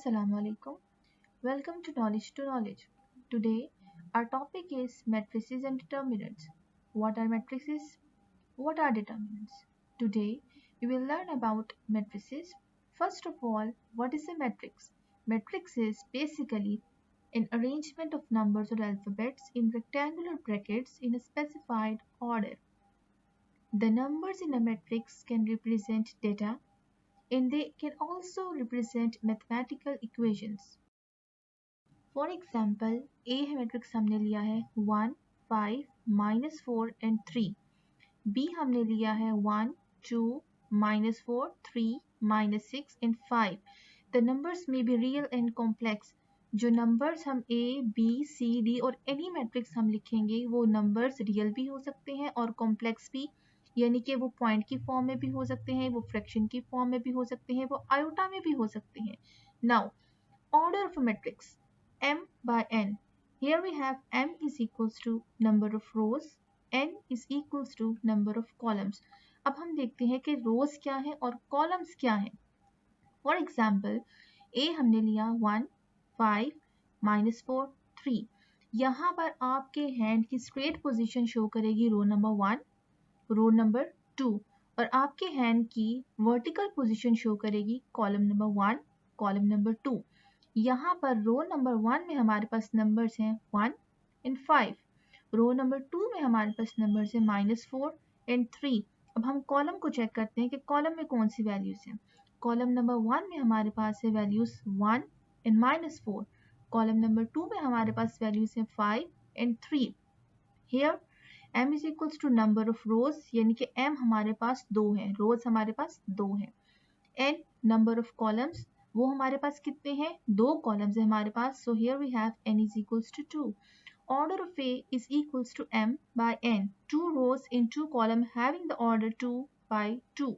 Assalamualaikum. Welcome to Knowledge to Knowledge. Today, our topic is matrices and determinants. What are matrices? What are determinants? Today, we will learn about matrices. First of all, what is a matrix? Matrix is basically an arrangement of numbers or alphabets in rectangular brackets in a specified order. The numbers in a matrix can represent data and they can also represent mathematical equations. For example A है matrix हमने लिया है 1, 5, -4 and 3. B हमने लिया है 1, 2, -4, 3, -6 and 5. The numbers may be real and complex. जो numbers हम A B C D और एनी मैट्रिक्स हम लिखेंगे वो नंबर्स रियल भी हो सकते हैं और कॉम्प्लेक्स भी, यानी कि वो पॉइंट की फॉर्म में भी हो सकते हैं, वो फ्रैक्शन की फॉर्म में भी हो सकते हैं, वो आयोटा में भी हो सकते हैं. Now order of a matrix m by n. Here we have m is equals to number of rows, n is equals to number of columns. अब हम देखते हैं कि rows क्या है और columns क्या है. For example, a हमने लिया 1, 5, -4, 3. यहाँ पर आपके हैंड की स्ट्रेट पोजीशन शो करेगी रो नंबर 1, रो नंबर 2 और आपके हैंड की वर्टिकल पोजीशन शो करेगी कॉलम नंबर 1, कॉलम नंबर 2. यहाँ पर रो नंबर 1 में हमारे पास नंबर्स हैं 1 एंड 5. रो नंबर 2 में हमारे पास नंबर्स हैं -4 एंड 3. अब हम कॉलम को चेक करते हैं कि कॉलम में कौन सी वैल्यूज हैं. कॉलम नंबर 1 में हमारे पास है वैल्यूज 1 एंड -4. कॉलम नंबर 2 में हमारे पास वैल्यूज हैं 5 and 3. Here m is equals to number of rows, यानी कि m हमारे पास 2 है, रोज हमारे पास 2 है. एंड नंबर ऑफ कॉलम्स, वो हमारे पास कितने हैं, 2 कॉलम्स है हमारे पास. So here we have n is equals to 2. Order of a is equals to m by n. 2 rows in 2 column having the order 2 by 2.